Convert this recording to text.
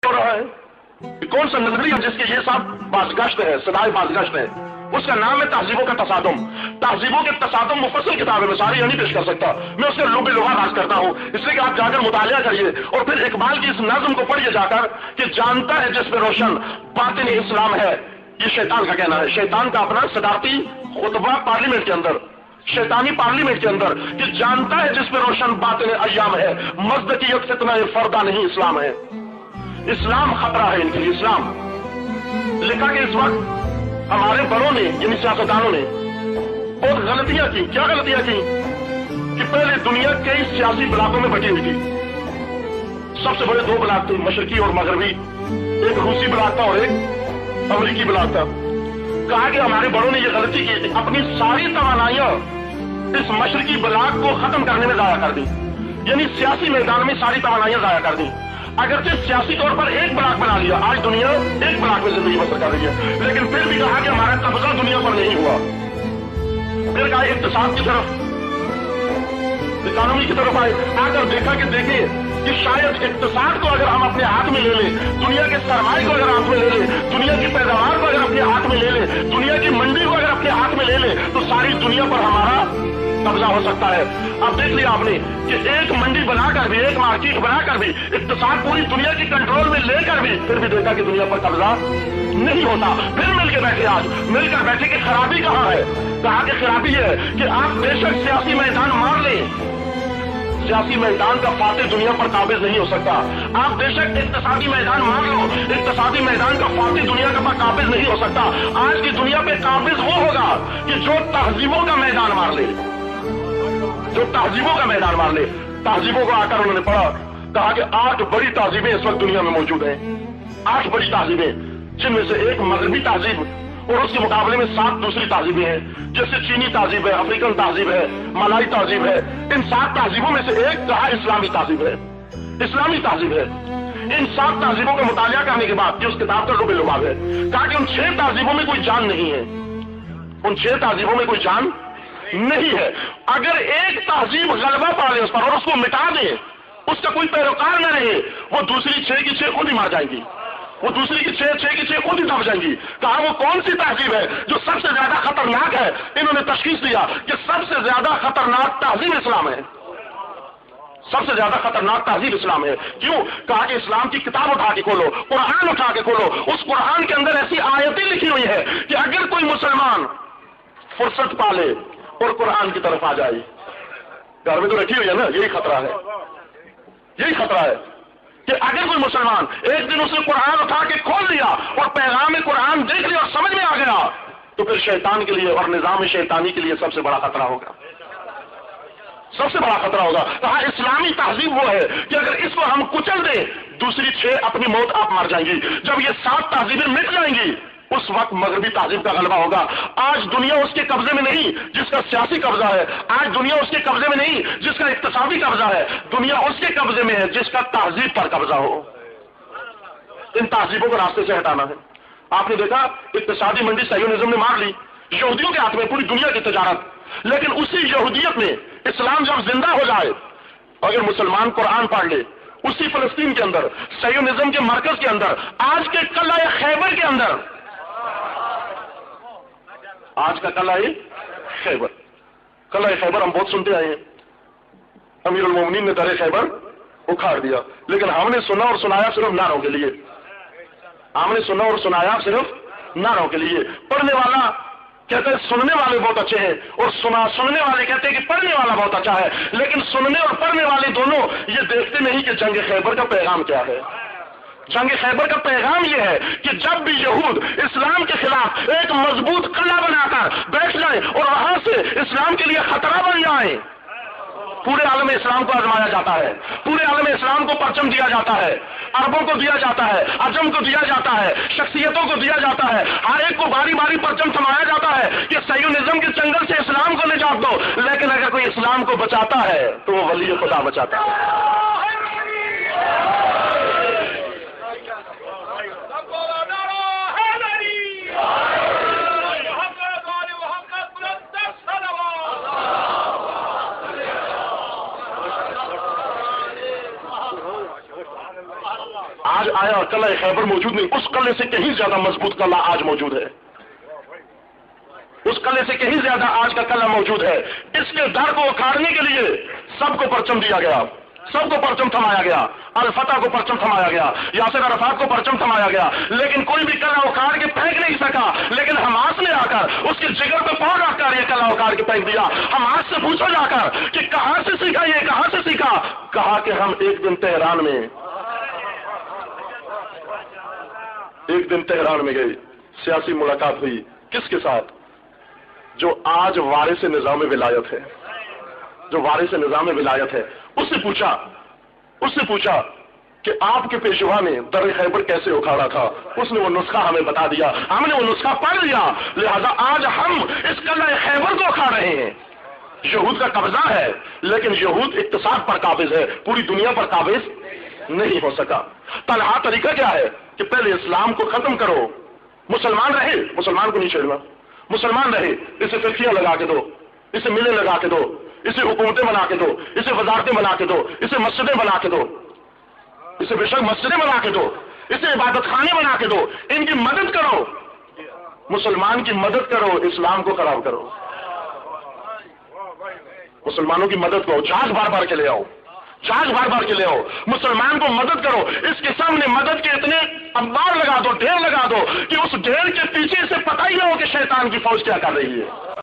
हो रहा है? कौन सा नजरिया जिसके ये सब बाजगश्त है, सदाए बाजगश्त है, उसका नाम है तहजीबों का तसादुम। तहजीबों के तसादुम मुफस्सल किताब है, मैं सारी नहीं पेश कर सकता, मैं उससे लुबे लुहा राज करता हूं, इसलिए कि आप जाकर मुतालिया करिए और फिर इकबाल की इस नज्म को पढ़िए जाकर कि जानता है जिस पे रोशन बातिन इस्लाम है। ये शैतान का कहना है, शैतान का अपना सदारती खुतबा पार्लियामेंट के अंदर, शैतानी पार्लियामेंट के अंदर, कि जानता है जिस पे रोशन बातिन अय्याम है, मज़दकियत फितना फर्दा नहीं इस्लाम है। इस्लाम खतरा है इनके लिए। इस्लाम लिखा कि इस वक्त हमारे बड़ों ने यानी सियासतदानों ने बहुत गलतियां की। क्या गलतियां की? कि पहले दुनिया कई सियासी ब्लाकों में बटी हुई थी। सबसे बड़े दो ब्लाक थे, मशरकी और मगरबी, एक रूसी ब्लाक था और एक अमेरिकी ब्लाक था। कहा कि हमारे बड़ों ने यह गलती की, अपनी सारी तवानाइयां इस मशरकी ब्लाक को खत्म करने में जाया कर दी, यानी सियासी मैदान में सारी तवानाइयां जाया कर दी। अगरचे सियासी तौर पर एक ब्लाक बना लिया, आज दुनिया एक ब्लाक में जिंदगी बसर कर रही है, लेकिन फिर भी कहा कि हमारा कब्जा दुनिया पर नहीं हुआ। फिर कहा इक्तिसाद की तरफ, इकोनॉमी की तरफ आए, आकर देखा कि देखें कि शायद इक्तिसाद को अगर हम अपने हाथ में ले लें, दुनिया के सरमाए को अगर हाथ में ले लें, दुनिया की पैदावार को अगर अपने हाथ में ले लें, दुनिया की मंडी को अगर अपने हाथ में ले लें, तो सारी दुनिया पर हमारा कब्जा हो सकता है। अब देख लिया आपने कि एक मंडी बनाकर भी, एक मार्केट बनाकर भी, इक्तिसाद पूरी दुनिया की कंट्रोल में लेकर भी, फिर भी देखा कि दुनिया पर कब्जा नहीं होता। फिर मिलकर बैठे, आज मिलकर बैठे कि खराबी कहां है। कहा कि खराबी है कि आप बेशक सियासी मैदान मार लें, सियासी मैदान का फातेह दुनिया पर काबिज नहीं हो सकता। आप बेशक इक्तिसादी मैदान मार लो, इक्तिसादी मैदान का फातेह दुनिया का काबिज नहीं हो सकता। आज की दुनिया पे काबिज वो होगा कि जो तहजीबों का मैदान मार ले, जो तहजीबों का मैदान मार ले। तहजीबों को आकर उन्होंने पढ़ा, कहा कि 8 बड़ी तहजीबें इस वक्त दुनिया में मौजूद हैं। 8 बड़ी तहजीबें, जिनमें से एक मगरबी तहजीब और उसके मुकाबले में 7 दूसरी तहजीबें हैं, जैसे चीनी तहजीब है, अफ्रीकन तहजीब है, मलाई तहजीब है। इन 7 तहजीबों में से एक कहा इस्लामी तहजीब है, इस्लामी तहजीब है। इन 7 तहजीबों का मुतालिया करने के बाद कि उस किताब का लुबे लुबाब है, कहा कि उन 6 तहजीबों में कोई जान नहीं है, उन 6 तहजीबों में कोई जान नहीं है। अगर एक तहजीब गलबा पा ले उस पर और उसको मिटा दे, उसका कोई पैरोकार न रहे, वो दूसरी 6 की 6 खुद ही मार जाएंगी, वो दूसरी की 6 की 6 खुद ही दब जाएंगी। कहा वो कौन सी तहजीब है जो सबसे ज्यादा खतरनाक है? इन्होंने तशखीस दिया कि सबसे ज्यादा खतरनाक तहजीब इस्लाम है, सबसे ज्यादा खतरनाक तहजीब इस्लाम है। क्यों? कहा कि इस्लाम की किताब उठा के खोलो, कुरान उठा के खोलो, उस कुरान के अंदर ऐसी आयतें लिखी हुई है कि अगर कोई मुसलमान फुर्सत पाले और कुरान की तरफ आ जाए, घर में तो रखी हुई है ना, यही खतरा है, यही खतरा है कि अगर कोई मुसलमान एक दिन उसने कुरान उठा के खोल लिया और पैगाम कुरान देख लिया और समझ में आ गया, तो फिर शैतान के लिए और निजाम शैतानी के लिए सबसे बड़ा खतरा होगा, सबसे बड़ा खतरा होगा। कहा इस्लामी तहजीब वो है कि अगर इसको हम कुचल दें, दूसरी 6 अपनी मौत आप मर जाएंगी। जब ये 7 तहजीबें मिट जाएंगी, उस वक्त मगरबी तहजीब का गलबा होगा। आज दुनिया उसके कब्जे में नहीं जिसका सियासी कब्जा है, आज दुनिया उसके कब्जे में नहीं जिसका इक्तिसादी कब्जा है, दुनिया उसके कब्जे में है जिसका तहजीब पर कब्जा हो। इन तहजीबों को रास्ते से हटाना है। आपने देखा इक्तिसादी मंडी सयोनिज्म ने मार ली, यहूदियों के हाथ में पूरी दुनिया की तजारत। लेकिन उसी यहूदियत में इस्लाम जब जिंदा हो जाए, अगर मुसलमान कुरान पढ़ ले, उसी फलस्तीन के अंदर सयोनिज्म के मरकज के अंदर, आज के कला खैबर के अंदर, आज का कला खैबर, कला खैबर हम बहुत सुनते आए हैं, अमीरुल मोमिनीन ने दरे खैबर उखाड़ दिया, लेकिन हमने सुना और सुनाया सिर्फ नारों के लिए, हमने सुना और सुनाया सिर्फ नारों के लिए। पढ़ने वाला कहते हैं सुनने वाले बहुत अच्छे हैं, और सुनने वाले कहते हैं कि पढ़ने वाला बहुत अच्छा है, लेकिन सुनने और पढ़ने वाले दोनों ये देखते नहीं कि जंग खैबर का पैगाम क्या है। जंग खैबर का पैगाम यह है कि जब भी यहूद इस्लाम के खिलाफ एक मजबूत कला बनाकर बैठ जाए और वहां से इस्लाम के लिए खतरा बन जाए, पूरे आलम इस्लाम को आजमाया जाता है, पूरे आलम इस्लाम को परचम दिया जाता है, अरबों को दिया जाता है, अजम को दिया जाता है, शख्सियतों को दिया जाता है, हर एक को बारी बारी परचम थमाया जाता है कि सयोनिज्म के चंगल से इस्लाम को निजात दो। लेकिन अगर कोई इस्लाम को बचाता है तो वो वली खुदा बचाता है। आज आया فرمایا قلعہ خیبر موجود نہیں، اس قلعے سے کہیں زیادہ مضبوط قلعہ آج موجود ہے، اس قلعے سے کہیں زیادہ آج کا قلعہ موجود ہے۔ اس کے در کو اکھاڑنے کے لیے سب کو پرچم دیا گیا، سب کو پرچم تھمایا گیا، الفتح کو پرچم تھمایا گیا، یاسر عرفات کو پرچم تھمایا گیا، لیکن کوئی بھی قلعہ اکھاڑ کے پھینک نہیں سکا۔ لیکن حماس نے آ کر اس کے جگر پہ پاؤں رکھ کر یہ قلعہ اکھاڑ کے پھینک دیا۔ حماس سے پوچھو جا کر کہ کہاں سے سیکھا، یہ کہاں سے سیکھا؟ کہا کہ ہم ایک دن تہران میں گئے، سیاسی ملاقات ہوئی، کس کے ساتھ؟ جو آج وارث نظام ولایت ہے، جو وارث نظام ولایت ہے۔ اس سے پوچھا کہ آپ کے پیشوا نے در خیبر کیسے اکھاڑا تھا؟ اس نے وہ نسخہ ہمیں بتا دیا، ہم نے وہ نسخہ پڑھ لیا، لہذا آج ہم اس قلعہ خیبر کو اکھاڑ رہے ہیں۔ یہود کا قبضہ ہے، لیکن یہود اقتصاد پر قابض ہے، پوری دنیا پر قابض نہیں ہو سکا۔ تنہا طریقہ کیا ہے کہ پہلے اسلام کو ختم کرو، مسلمان رہے، مسلمان کو نہیں چھیڑنا، مسلمان رہے، اسے فقیہ لگا کے دو، اسے ملیں لگا کے دو، اسے حکومتیں بنا کے دو، اسے وزارتیں بنا کے دو، اسے مسجدیں بنا کے دو، اسے بے شک مسجدیں بنا کے دو، اسے عبادت خانے بنا کے دو، ان کی مدد کرو، مسلمان کی مدد کرو، اسلام کو خراب کرو۔ مسلمانوں کی مدد کرو، جہاز بار بار کے لے آؤ، جہاز بار بار کے لے آؤ، مسلمان کو مدد کرو۔ اس کے سامنے مدد کے اتنے انبار لگا دو، ڈھیر لگا دو کہ اس ڈھیر کے پیچھے سے پتہ ہی نہ ہو کہ شیطان کی فوج کیا کر رہی ہے۔